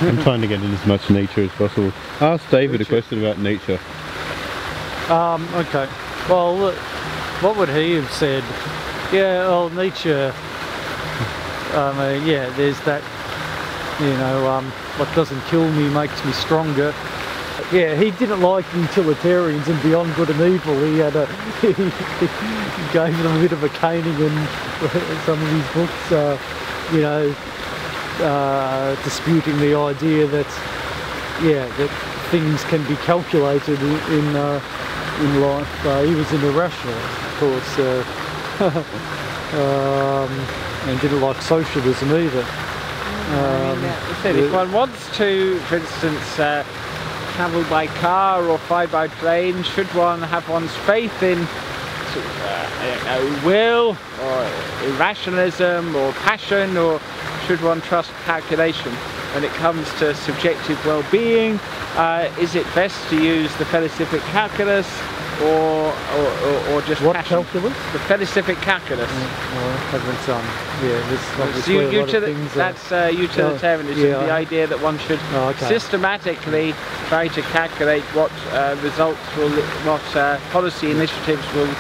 I'm trying to get in as much Nietzsche as possible. Ask David a question about Nietzsche. Okay. Well, what would he have said? Yeah, well, Nietzsche, I mean, yeah, there's that, you know, what doesn't kill me makes me stronger. Yeah, he didn't like utilitarians and beyond good and evil. He had he gave them a bit of a caning in some of his books, you know, disputing the idea that, yeah, that things can be calculated in life. He was an irrationalist, of course, and didn't like socialism either. If one wants to, for instance, travel by car or fly by plane, should one have one's faith in will or irrationalism or passion, or should one trust calculation? When it comes to subjective well-being, is it best to use the felicific calculus or just what passion? Calculus? The felicific calculus. That's utilitarianism, the idea that one should systematically try to calculate what results will, what policy initiatives will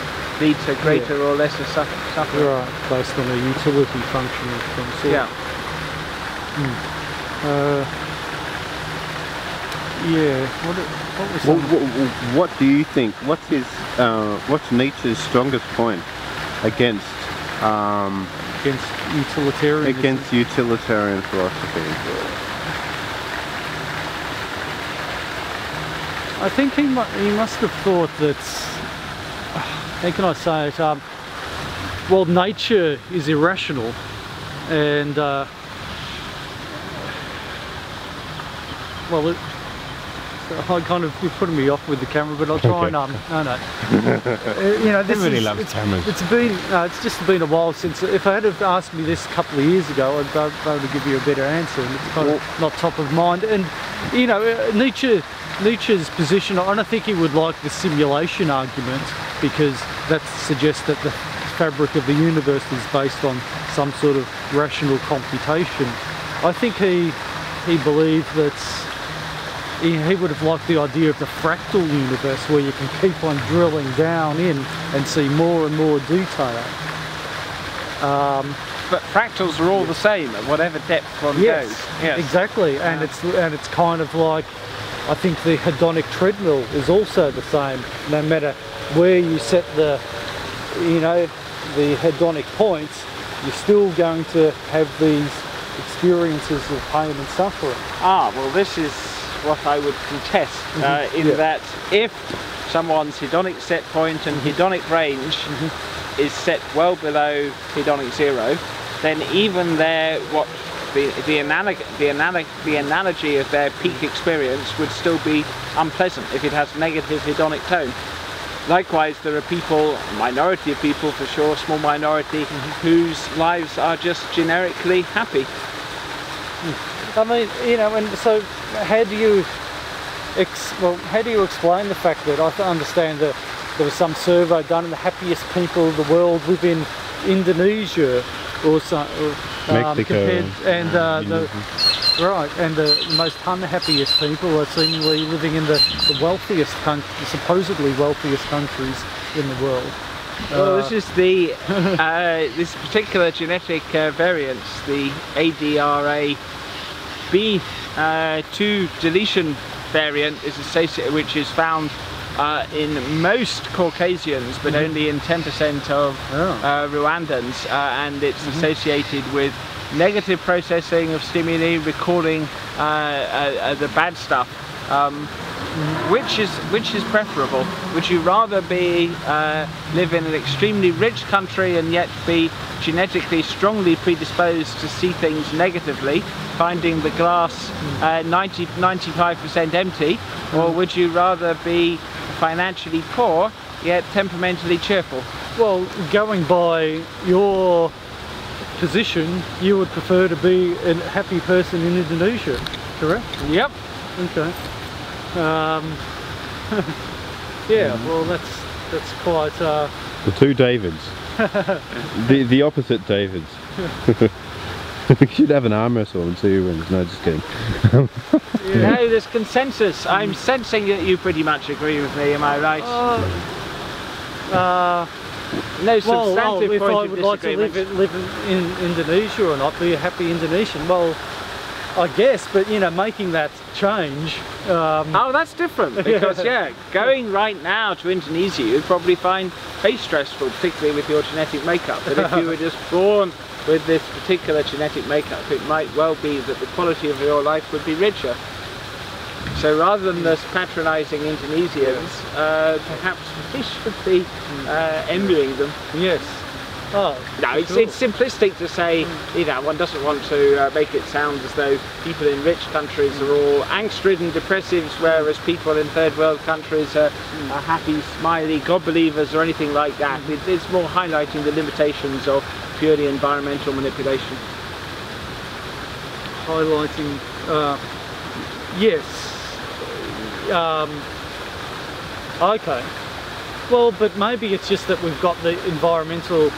lead to greater or lesser suffering. Right, based on a utility function of some sort. Yeah. What do you think? What's Nietzsche's strongest point against utilitarianism? Against utilitarian philosophy? I think he must have thought that. How can I say it? Well, nature is irrational, and well, I kind of, you're putting me off with the camera, but I'll try and you know, this really loves cameras. It's just been a while since. If I had have asked me this a couple of years ago, I'd be able to give you a better answer, and it's kind of not top of mind. And you know, Nietzsche's position, I don't think he would like the simulation argument, because that suggests that the fabric of the universe is based on some sort of rational computation. I think he believed that he would have liked the idea of the fractal universe, where you can keep on drilling down in and see more and more detail. But fractals are all the same at whatever depth one goes. Yes, exactly. And it's kind of like, I think the hedonic treadmill is also the same. No matter where you set the, you know, the hedonic points, you're still going to have these experiences of pain and suffering. Well, this is what I would contest, that if someone's hedonic set point and hedonic range is set well below hedonic zero, then even the analogy of their peak experience would still be unpleasant if it has negative hedonic tone. Likewise, there are people, a minority of people for sure, small minority, whose lives are just generically happy. I mean, you know, and so how do you explain the fact that I understand that there was some survey done and the happiest people in the world live in Indonesia or some, Mexico, and the most unhappiest people are seemingly living in the wealthiest supposedly wealthiest countries in the world. Well, this is the this particular genetic variant, the ADRA-B2 deletion variant, is associated, which is found in most Caucasians, but only in 10% of Rwandans, and it's associated with negative processing of stimuli, recalling the bad stuff. Which is preferable? Would you rather live in an extremely rich country and yet be genetically strongly predisposed to see things negatively, finding the glass 90–95% empty, or would you rather be financially poor yet temperamentally cheerful? Well, going by your position, you would prefer to be a happy person in Indonesia, correct? Yep. Okay. Yeah, well, that's quite the two Davids. the opposite Davids. We should have an arm wrestle and see who wins. No, just kidding. No, there's consensus. I'm sensing that you pretty much agree with me, am I right? No substantive if point I of would like to disagreement. live in Indonesia or not, be a happy Indonesian, well, I guess, but you know, making that change. Oh, that's different, because yeah, going right now to Indonesia you'd probably find very stressful, particularly with your genetic makeup. But if you were just born with this particular genetic makeup, it might well be that the quality of your life would be richer. So rather than us patronising Indonesians, perhaps we should be envying them. Yes. Oh, no, it's simplistic to say, you know, one doesn't want to make it sound as though people in rich countries are all angst-ridden depressives, whereas people in third world countries are happy, smiley, God believers or anything like that. It's more highlighting the limitations of purely environmental manipulation. Highlighting, yes. Okay. Well, but maybe it's just that we've got the environmental.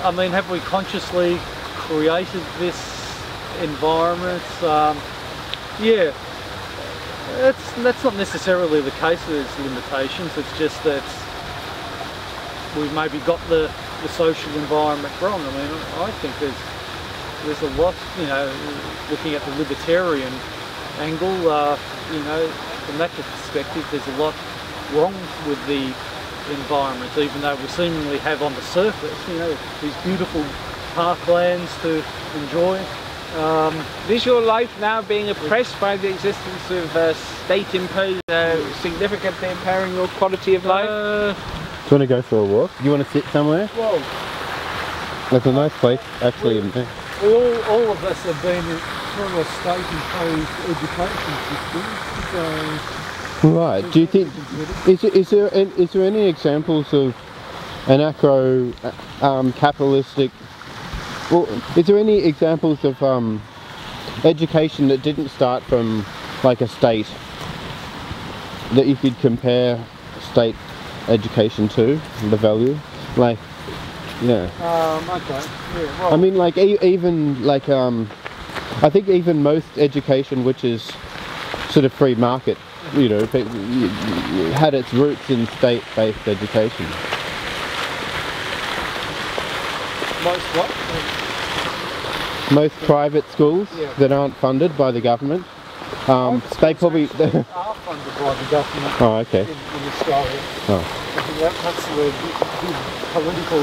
I mean, have we consciously created this environment? Yeah, that's not necessarily the case. There's limitations. It's just that we've maybe got the social environment wrong. I mean, I think there's a lot. You know, looking at the libertarian angle, you know, from that perspective, there's a lot wrong with the environment, even though we seemingly have on the surface, you know, these beautiful parklands to enjoy. Is your life now being oppressed by the existence of state-imposed, significantly impairing your quality of life? Do you want to go for a walk? Do you want to sit somewhere? Well, there's a nice place actually in there. All of us have been through a state-imposed education system, so. Right. Do you think is there any examples of anarcho capitalistic? Well, is there any examples of education that didn't start from like a state that you could compare state education to the value? Like, yeah. Okay. Yeah. Well, I mean, like even like I think even most education, which is sort of free market, you know, had its roots in state-based education. Most what? Most private schools that aren't funded by the government, they probably are funded by the government. Oh, okay. In Australia. Oh. I think that's the big political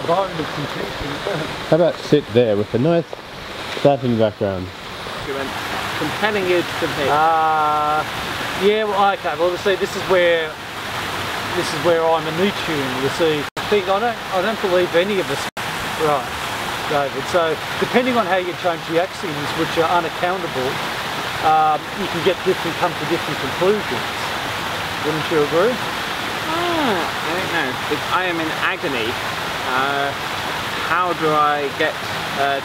bone of contention. How about sit there with a nice satin background? Compelling you to compete. Yeah, well, okay. Well, see, this is where I'm a Nietzschean. You see, I don't believe any of us. Right, David. So, depending on how you change the axioms, which are unaccountable, you can come to different conclusions. Wouldn't you agree? I don't know. If I am in agony, how do I get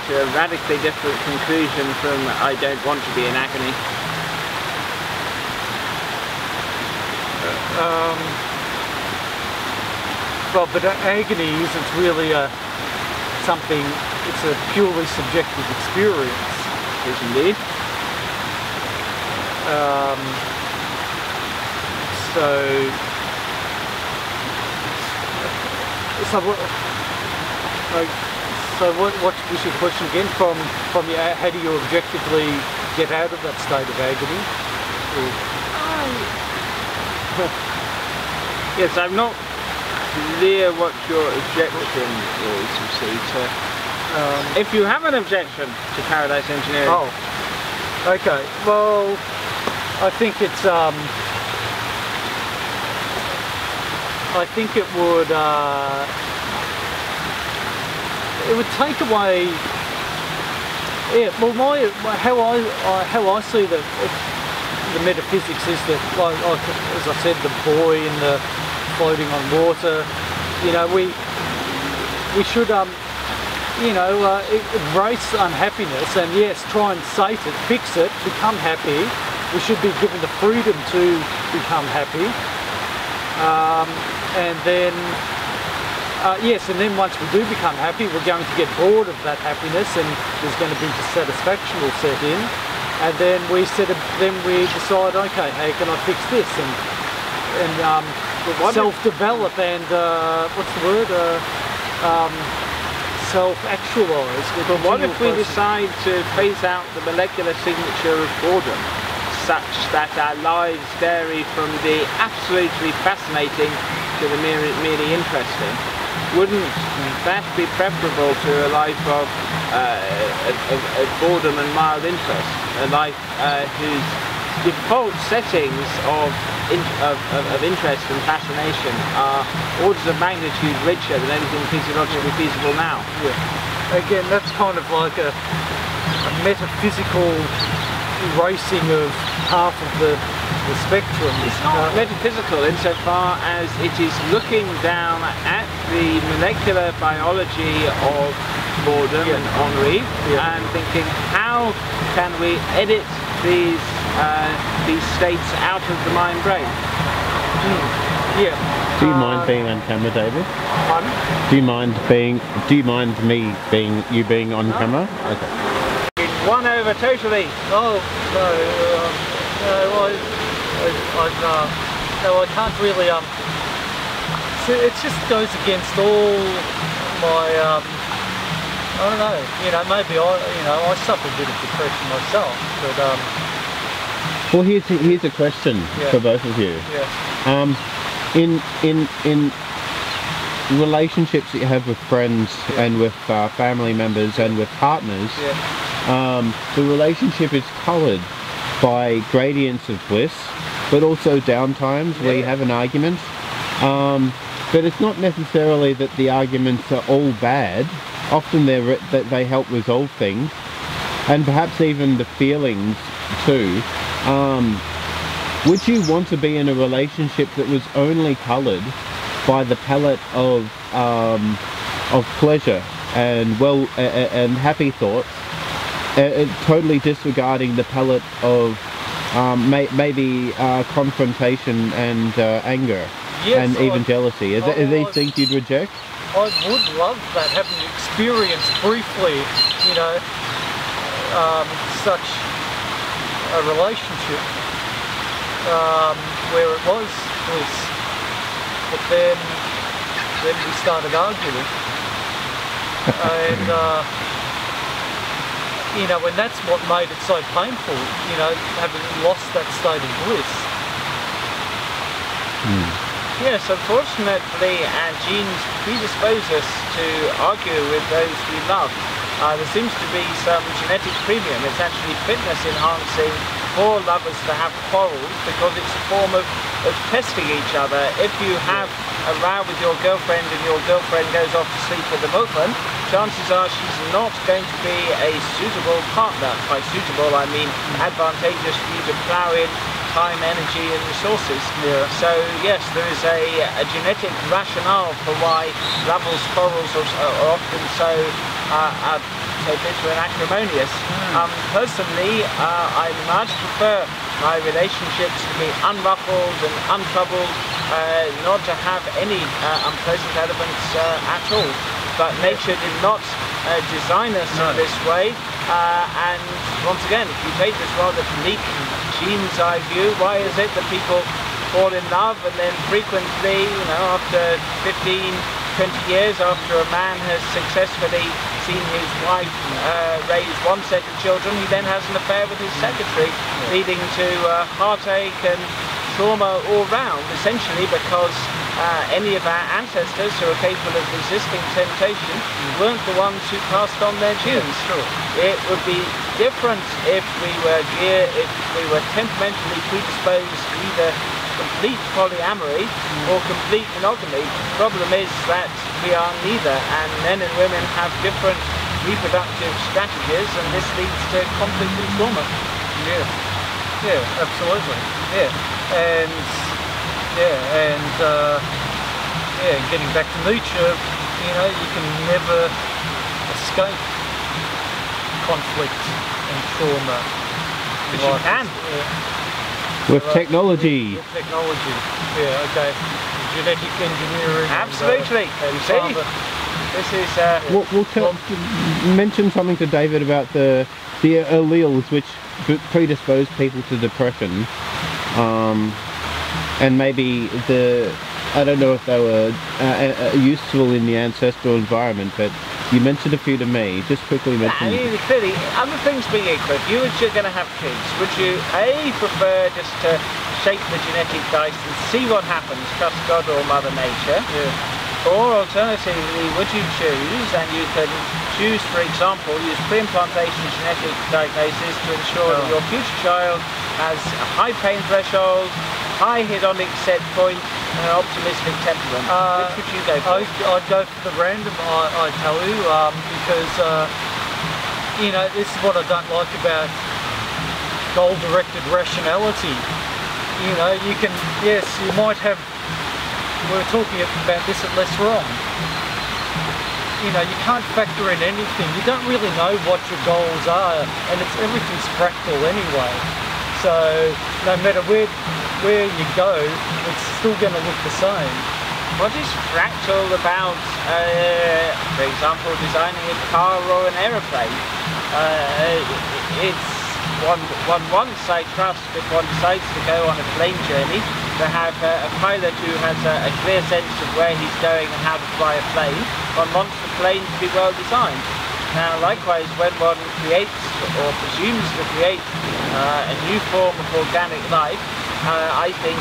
to a radically different conclusion from I don't want to be in agony? Well, but agony isn't really something, it's a purely subjective experience. Yes, indeed. So what was your question again? From how do you objectively get out of that state of agony? Yes, I'm not clear what your objection is, you see, to... if you have an objection to paradise engineering... Oh, okay. Well, I think it's... I think it would take away... Yeah, well, how I see the metaphysics is that, like as I said, the buoy and the floating on water, you know, we should, you know, embrace unhappiness and yes, try and sate it, fix it, become happy. We should be given the freedom to become happy, and then Yes, and then once we do become happy, we're going to get bored of that happiness, and there's going to be dissatisfaction will set in, and then we decide, okay, how can I fix this, and self-develop and what's the word? Self-actualise. But what if we decide to phase out the molecular signature of boredom, such that our lives vary from the absolutely fascinating to the merely interesting? Wouldn't that be preferable to a life of boredom and mild interest? A life whose default settings of interest and fascination are orders of magnitude richer than anything physiologically feasible now. Yeah. Again, that's kind of like a metaphysical erasing of half of the spectrum. It's not metaphysical insofar as it is looking down at the molecular biology of boredom and ennui and thinking, how can we edit these states out of the mind brain? Yeah. Do you mind being on camera, David? Pardon? Do you mind you being on camera? Okay. It's won over totally. Oh no, I can't really. It just goes against all my. I don't know. You know, maybe I suffer a bit of depression myself, but. Well, here's a question for both of you. Yeah. In relationships that you have with friends and with family members and with partners, the relationship is coloured by gradients of bliss, but also downtimes where you have an argument. But it's not necessarily that the arguments are all bad. Often that they help resolve things, and perhaps even the feelings too. Would you want to be in a relationship that was only coloured by the palette of pleasure and and happy thoughts, totally disregarding the palette of maybe confrontation and anger and even jealousy? Are these things you'd reject? I would love that, having experienced briefly, you know, such a relationship where it was bliss, but then we started arguing, and you know, and that's what made it so painful, you know, having lost that state of bliss. Yes, unfortunately our genes predispose us to argue with those we love. There seems to be some genetic premium. It's actually fitness enhancing for lovers to have quarrels, because it's a form of testing each other. If you have a row with your girlfriend and your girlfriend goes off to sleep with the milkman, chances are she's not going to be a suitable partner. By suitable I mean advantageous for you to plough in time, energy and resources. So yes, there is a genetic rationale for why lovers' quarrels are often so bitter and acrimonious. Personally, I much prefer my relationships to be unruffled and untroubled, not to have any unpleasant elements at all. But nature did not design us in this way, and once again, if you take this rather bleak gene's eye view, why is it that people fall in love and then frequently, you know, after 15, 20 years after a man has successfully seen his wife raise one set of children, he then has an affair with his secretary, leading to heartache and trauma all round, essentially because any of our ancestors who are capable of resisting temptation weren't the ones who passed on their genes. It would be different if we were temperamentally predisposed to either complete polyamory or complete monogamy. The problem is that we are neither, and men and women have different reproductive strategies, and this leads to conflict and trauma. Yeah, absolutely. Getting back to Nietzsche, you know, you can never escape conflict and trauma. But you can. With technology. With technology, yeah, okay. genetic engineering. Absolutely. And See? This is... We'll mention something to David about the alleles which predispose people to depression, and maybe I don't know if they were useful in the ancestral environment, but you mentioned a few to me. Just quickly mention. I mean, clearly, other things being equal, if you were going to have kids, would you A, prefer just to shake the genetic dice and see what happens, trust God or Mother Nature? Yeah. Or alternatively, would you choose, and you can choose, for example, use pre-implantation genetic diagnosis to ensure that your future child has a high pain threshold, high hedonic set point, and an optimistic temperament? Which would you go for? I'd go for the random, I tell you, because, you know, this is what I don't like about goal-directed rationality. You know, you can, yes, you might have, we were talking about this at Less Wrong. You know, you can't factor in anything. You don't really know what your goals are, and everything's fractal anyway. So no matter where you go, it's still going to look the same. What is fractal about, for example, designing a car or an aeroplane? It's one wants, I trust, if one decides to go on a plane journey, to have a pilot who has a clear sense of where he's going and how to fly a plane. One wants the plane to be well designed. Now, likewise, when one creates or presumes to create a new form of organic life, I think,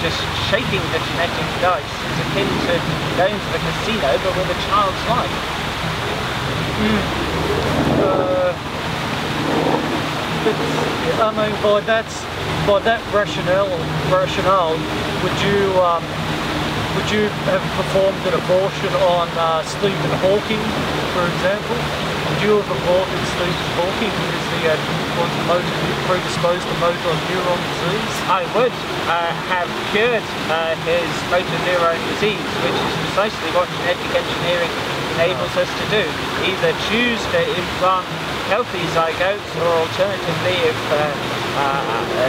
just shaking the genetic dice is akin to going to the casino, but with a child's life. But I mean, by that rationale, would you have performed an abortion on Stephen Hawking, for example? Would you have aborted Stephen Hawking because he had predisposed to motor neuron disease? I would have cured his motor neuron disease, which is precisely what genetic engineering enables us to do. Either choose to implant healthy zygotes, or alternatively, if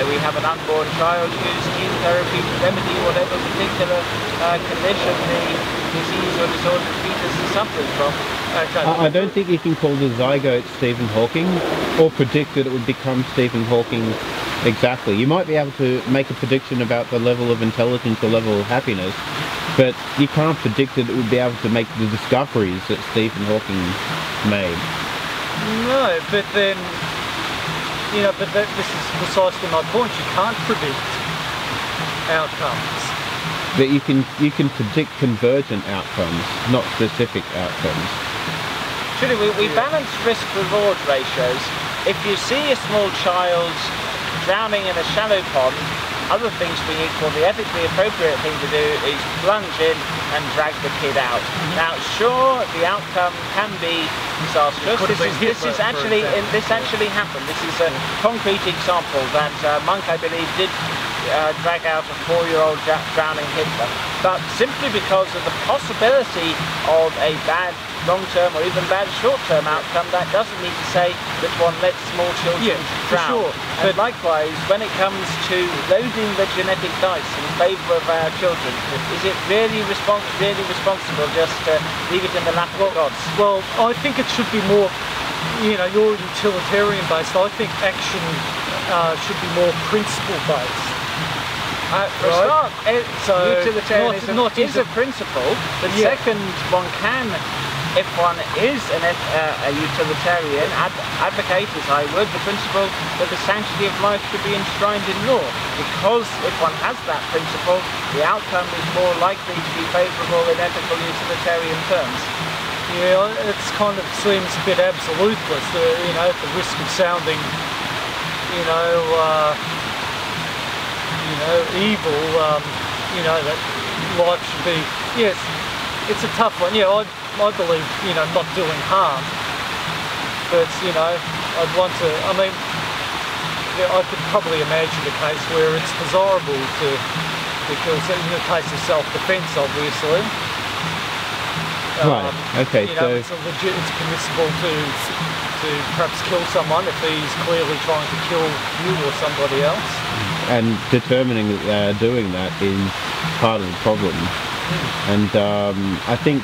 we have an unborn child, use gene therapy to remedy whatever particular condition the disease or disorder the fetus is suffering from. I don't think you can call the zygote Stephen Hawking, or predict that it would become Stephen Hawking exactly. You might be able to make a prediction about the level of intelligence or level of happiness, but you can't predict that it would be able to make the discoveries that Stephen Hawking made. No, but then, you know, this is precisely my point. You can't predict outcomes. But you can predict convergent outcomes, not specific outcomes. Truly, we balance risk-reward ratios. If you see a small child drowning in a shallow pond, other things being equal, the ethically appropriate thing to do is plunge in and drag the kid out. Now, sure, the outcome can be disastrous. This actually happened. This is a concrete example that Monk, I believe, did drag out a 4-year-old drowning Hitler. But simply because of the possibility of a bad long-term or even bad short-term outcome, that doesn't mean to say that one lets small children drown. Sure. And likewise, when it comes to loading the genetic dice in favour of our children, is it really responsible just to leave it in the lap of the gods? Well, I think it should be more, you know, you're utilitarian based. I think action should be more principle based. For a start, utilitarianism is a principle, but second, one can, if one is a utilitarian, advocate, as I would, the principle that the sanctity of life should be enshrined in law. Because if one has that principle, the outcome is more likely to be favourable in ethical utilitarian terms. Yeah, it kind of seems a bit absoluteless, you know, at the risk of sounding, evil, that life should be, yes, it's a tough one. Yeah, I believe, not doing harm, but, I'd want to, I could probably imagine a case where it's desirable to, because in the case of self-defence, obviously, right, okay, so it's permissible to perhaps kill someone if he's clearly trying to kill you or somebody else. and determining that they're doing that is part of the problem. And I think,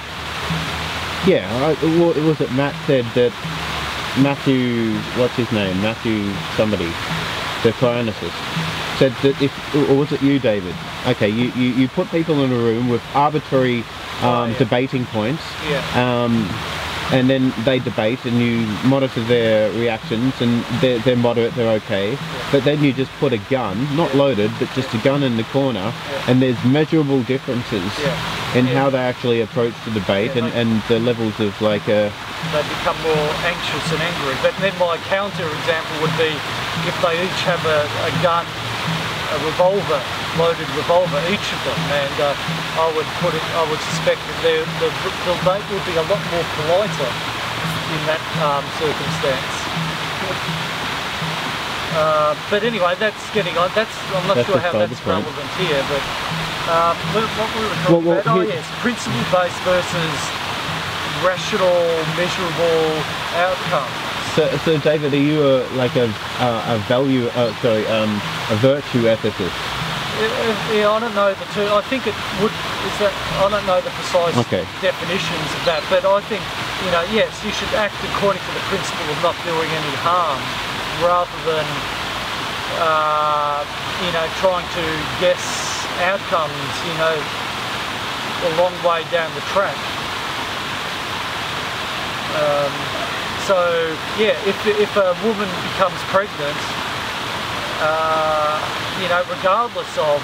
yeah, what was it Matt said that Matthew, what's his name? Matthew somebody, the Cryonacist, said that if, or was it you, David? Okay, you put people in a room with arbitrary debating points, and then they debate and you monitor their reactions and they're moderate, they're okay, but then you just put a gun, not loaded, but just a gun in the corner, and there's measurable differences in how they actually approach the debate and the levels of like a... They become more anxious and angry. But then my counter example would be if they each have a gun, a revolver, loaded revolver, each of them, and I would suspect that the debate would be a lot more politer in that circumstance. But anyway, that's getting on. I'm not sure how that's relevant here, but what we were talking about, oh yes, principle-based versus rational, measurable outcomes. So David, are you a value, a virtue ethicist? Yeah, I don't know the two. I think it would. I don't know the precise definitions of that, but I think, you know, yes, you should act according to the principle of not doing any harm, rather than you know, trying to guess outcomes, you know, a long way down the track. So yeah, if a woman becomes pregnant, you know, regardless of,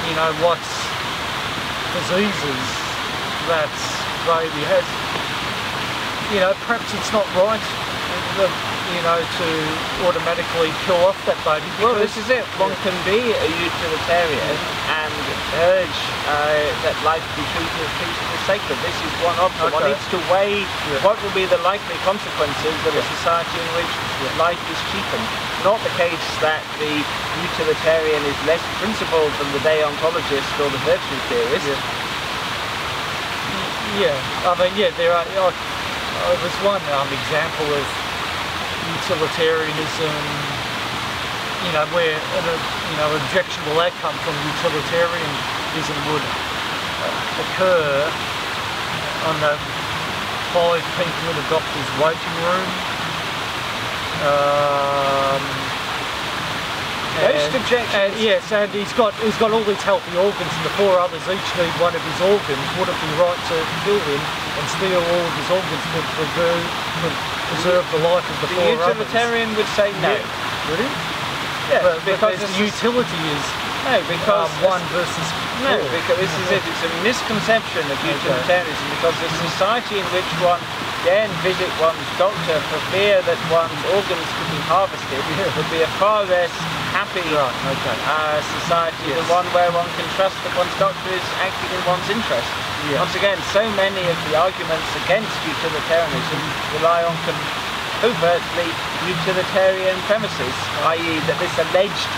you know, what diseases that baby has, you know, perhaps it's not right, you know, to automatically kill off that baby. Well, this is it. One can be a utilitarian and urge that life be treated as sacred. This is one option. One needs to weigh what will be the likely consequences of a society in which life is cheapened. Not the case that the utilitarian is less principled than the deontologist or the virtue theorist. I mean, there are. There's one example of utilitarianism, you know, where you know, objectionable outcome from utilitarianism would occur on the 5 people in a doctor's waiting room. Most objections. Yes, and he's got all these healthy organs, and the 4 others each need one of his organs. Would it be right to kill him and steal all of his organs to preserve the life of the 4 others? The utilitarian would say no. Would he? Yeah, but because the utility is because 1 versus 4. No, because this is it. It's a misconception of utilitarianism, because the society in which one dare visit one's doctor for fear that one's organs could be harvested would be a far less happy society than one where one can trust that one's doctor is acting in one's interest. Once again, so many of the arguments against utilitarianism rely on covertly utilitarian premises, i.e. that this alleged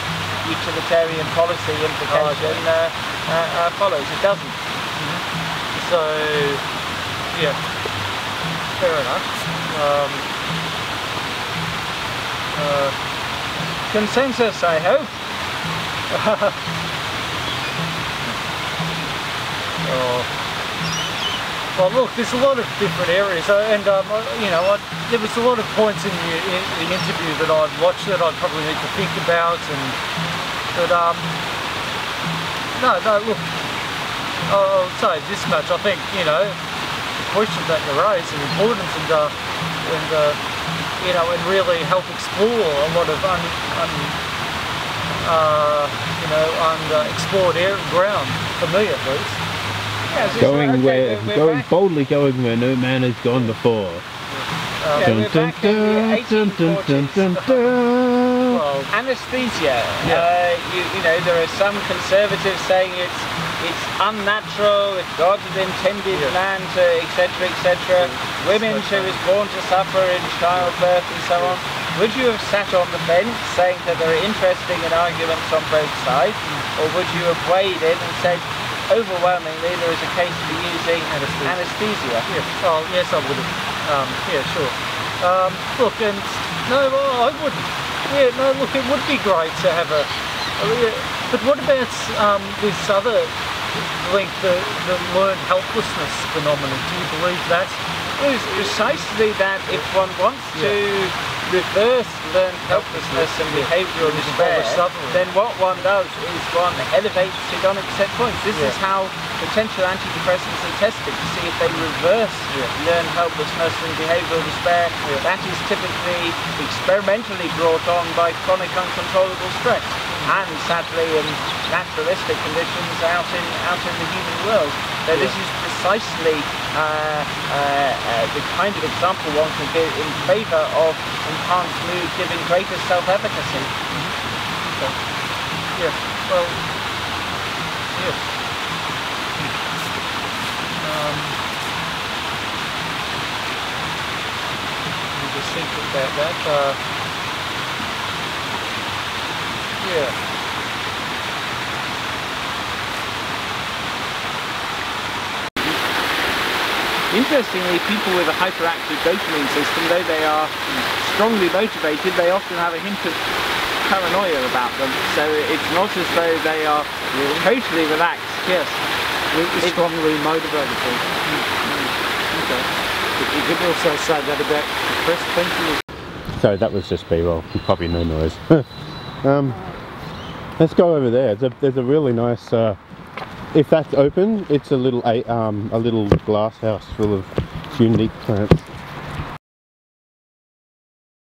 utilitarian policy implication follows. It doesn't. So, yeah, fair enough. Consensus, I hope. Well, look, there's a lot of different areas, and you know, there was a lot of points in the interview that I'd watched that I'd probably need to think about, but no, look, I'll say this much. I think, you know, the questions that you raise are important, and you know, and really help explore a lot of unexplored ground, for me at least. Boldly going where no man has gone before. We're back in the 1840s. Anesthesia. You know, there are some conservatives saying it's unnatural, if God had intended man to, etc., etc. Women who is born to suffer in childbirth and so on. Would you have sat on the fence saying that there are interesting arguments on both sides, or would you have weighed in and said, overwhelmingly there is a case for using anesthesia? Yes, yes, I would have. Yeah, sure. Look, and no, I wouldn't. Yeah, no, look, it would be great to have a But what about this other link, the learned helplessness phenomenon? Do you believe that? It is precisely that if one wants to reverse learned helplessness and behavioural despair, then what one does is one elevates hedonic set points. This is how potential antidepressants are tested, to see if they reverse learned helplessness and behavioural despair. That is typically experimentally brought on by chronic uncontrollable stress, and sadly in naturalistic conditions out in the human world. So this is precisely the kind of example one can give in favour of enhanced mood giving greater self-efficacy. Okay. Yes. Well. Yes. Let me just think about that. Yeah. Interestingly, people with a hyperactive dopamine system, though they are strongly motivated, they often have a hint of paranoia about them. So it's not as though they are totally relaxed. Yes. It's strongly motivated. Okay. You could also say that about depressed people. So that was just B-roll, probably no noise. Let's go over there. There's a really nice. If that's open, it's a little glass house full of unique plants.